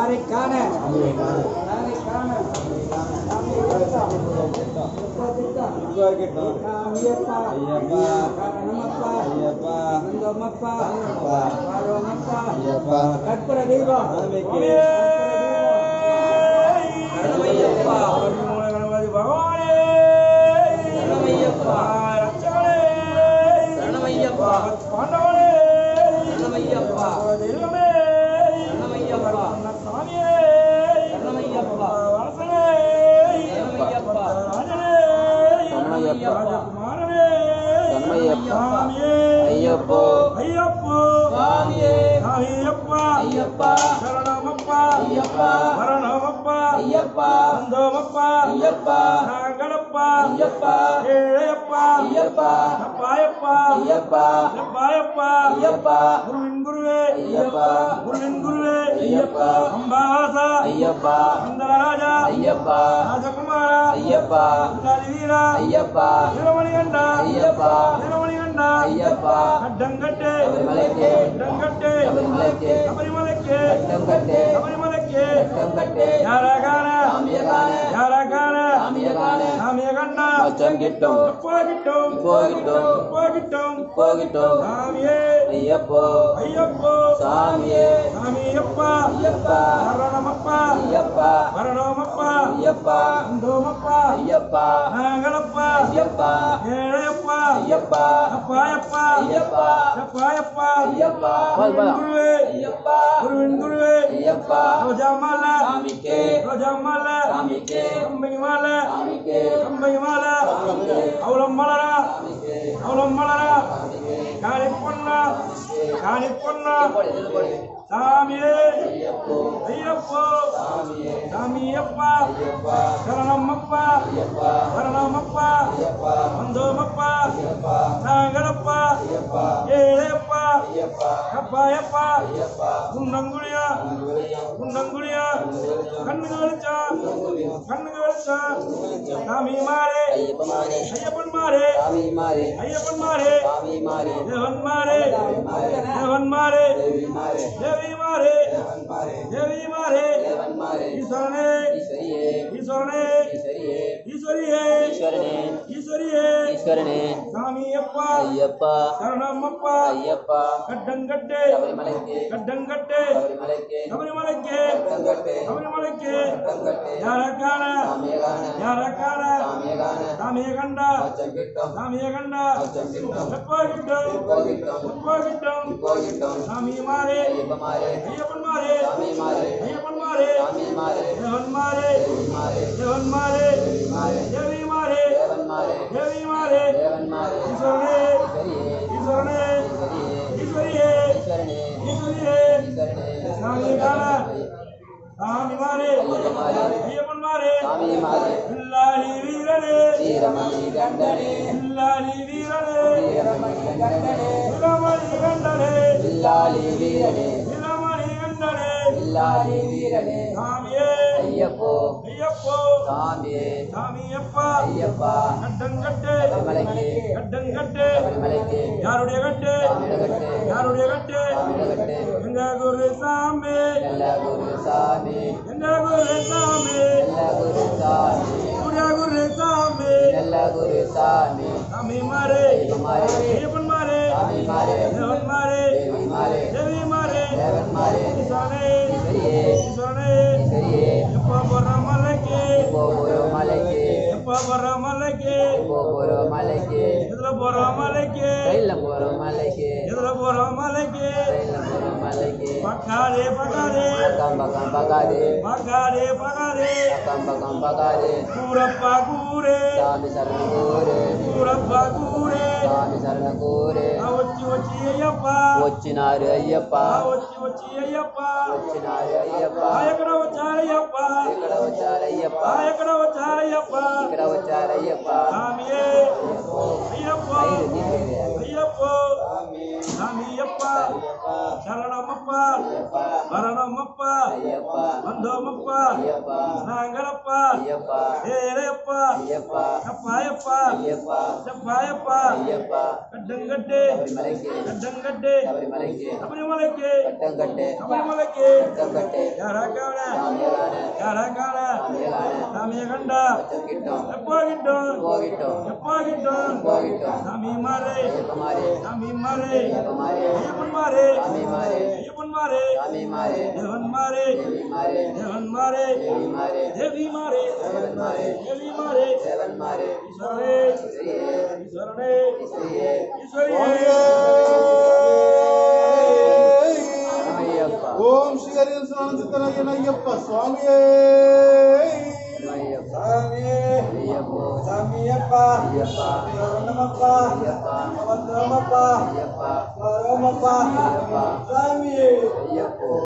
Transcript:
யாரை காண கற்பூர தீபம் கணபதி பகவானே சரணமையப்பா பாண்டவனே சரணமையப்பா தெய்வமே சரணமையப்பா சாமியே சரணமையப்பா வாசனே சரணமையப்பா ராஜனே சரணமையப்பா குமாரனே சரணமையப்பா சாமியே ஐயப்போ ஐயப்போ சாமியே சாமியப்பா ஐயப்பா சரணமப்பா ஐயப்பா வரணமப்பா ஐயப்பா வந்தோமப்பா ஐயப்பா நாங்களப்பா ஐயப்பா ஏழையப்பா ஐயப்பா அப்பாயப்பா ஐயப்பா அப்பாயப்பா ஐயப்பா குருவின் குருவே ஐயப்பா குருவின் குருவே ஐயப்பா அம்பாவாசா ஐயப்பா சுந்தரராஜா ஐயப்பா ராஜகுமாரா ஐயப்பா வீரா ஐயப்பா வீரமணிகண்டா ஐயப்பா வீரமணிகண்டா ஐயப்பா கட்டங்கட்டே சபரிமலைக்கே கட்டங்கட்டே சபரிமலைக்கே சபரிமலைக்கே கட்டங்கட்டே சபரிமலைக்கே கட்டங்கட்டே யாரகான சாமியகான யாரகான சாமியகான சாமியகண்டா அச்சம் கிட்டும் போகிட்டும் போகிட்டும் போகிட்டும் போகிட்டும் சாமியே ஐயப்போ ஐயப்போ சாமியே சாமியப்பா ஐயப்பா சரணமப்பா ஐயப்பா வரணமப்பா ஐயப்பா அந்தோமப்பா ஐயப்பா நாங்களப்பா ஐயப்பா ஏழையப்பா ஐயப்பா அப்பாயப்பா ஐயப்பா அப்பாயப்பா ஐயப்பா குருவே ஐயப்பா குருவின் குருவே ஐயப்பா ரோஜாமால சாமிக்கே ரோஜாமால சாமிக்கே கம்பைமால சாமிக்கே கம்பைமால அவளம் மலரா அவளம் மலரா காணி பொன்னா காணி பொன்னா சாமியே ஐயப்போ சாமியப்பா சரணமப்பா சரணமப்பா வந்தோமப்பா நாங்களப்பா ஏழையப்பா அப்பாயப்பா குண்டங்குடியா குண்டங்குடியா கண்ணுங்க வெளிச்சா கண்ணுங்க வெளிச்சா சாமி மாறே ஐயப்பன் மாறே ஐயப்பன் மாறே தேவன் மாறே தேவன் மாறே தேவி மாறே தேவி மாறே ஈஸ்வரனே ஈஸ்வரனே ஈஸ்வரியே ஈஸ்வரியே ஈஸ்வரனே சாமியப்பா ஐயப்பா சரணமப்பா ஐயப்பா கட்டங்கட்டே சபரிமலைக்கே கட்டங்கட்டே சபரிமலைக்கே சபரிமலைக்கே கட்டங்கட்டே சபரிமலைக்கே கட்டங்கட்டே யாரகான சாமியகான யாரகான சாமியகான சாமியகண்டா அச்சங்கிட்டும் சாமியகண்டா அச்சங்கிட்டும் போகிட்டும் போகிட்டும் போகிட்டும் போகிட்டும் சாமி மாறே ஐயப்பன் மாறே ஐயப்பன் மாறே சாமி மாறே ஐயப்பன் மாறே சாமி மாறே தேவன் மாறே தேவன் மாறே தேவி மாறே தேவன் மாறே தேவி மாறே தேவன் மாறே ஈஸ்வரனே ஈஸ்வரனே ஈஸ்வரியே ஈஸ்வரனே ஈஸ்வரியே சாமி காண சாமி மாறே ஐயப்பன் மாறே சாமி மாறே இல்லாளி வீரனே வீரமணி கண்டனே இல்லாளி வீரனே வீரமணி கண்டனே வீரமணி கண்டனே இல்லாளி வீரனே வீரமணி கண்டனே இல்லாளி வீரனே சாமியே ஐயப்போ ஐயப்போ சாமியே சாமியப்பா ஐயப்பா கட்டங்கட்டே சபரிமலைக்கே கட்டங்கட்டே சபரிமலைக்கே யாருடைய கட்டு யாருடைய கட்டு எங்க குரு சாமி எங்க குரு சாமி எங்க குரு சாமி எங்க குரு சாமி குரு சாமி எங்க குரு சாமி சாமி மாறே ஐயப்பன் மாறே சாமி மாறே தேவன் மாறே தேவி மாறே தேவி மாறே தேவன் மாறே ஈஸ்வரனே ஈஸ்வரனே ஈஸ்வரியே எப்போ போற மலைக்கு எப்போ போற மலைக்கு எப்போ போற மலைக்கு எப்போ போற மலைக்கு எதுல போற மலைக்கு கையில போற மலைக்கு எதுல போற மலைக்கு கையில போற மலைக்கு பக்காதே பக்காதே பக்கம் பக்காதே பக்காதே பக்காதே பக்கம் பக்காதே கூரப்பா கூரே சாமி சரண கூரே கூரப்பா கூரே சாமி சரண கூரே వచ్చి వచ్చి అయ్యప్ప వచ్చినారు అయ్యప్ప వచ్చి వచ్చి అయ్యప్ప వచ్చినారు అయ్యప్ప ఎక్కడ వచ్చారయ్యప్ప ఇక్కడ వచ్చారయ్యప్ప ఎక్కడ వచ్చారయ్యప్ప ఇక్కడ వచ్చారయ్యప్ప సామియే అయ్యప్ప అయ్యప్ప సామియప్ప శరణమప్ప వరణమప్ప వందోమప్ప నాంగలప్ప ఏరయ్యప్ప అప్పాయప్ప చెప్పాయప్ప కడ్డంగట్టే కడ్డంగట్టే శబరిమలకే శబరిమలకే యారకాడ யார காண சாமியை கண்டா எப்போ கிட்டும் எப்போ கிட்டும் சாமி மாறே சாமி மாறே ஐயப்பன் மாறே ஐயப்பன் மாறே தேவன் மாறே தேவன் மாறே தேவி மாறே தேவி மாறே ஈஸ்வரனே ஈஸ்வரனே ஈஸ்வரியே ஓம் ஸ்ரீ ஹரிஹரசுவாமியப்ப சுவாமியே சாமியப்பா சரணமப்பா பத்ரமப்பா சாமியே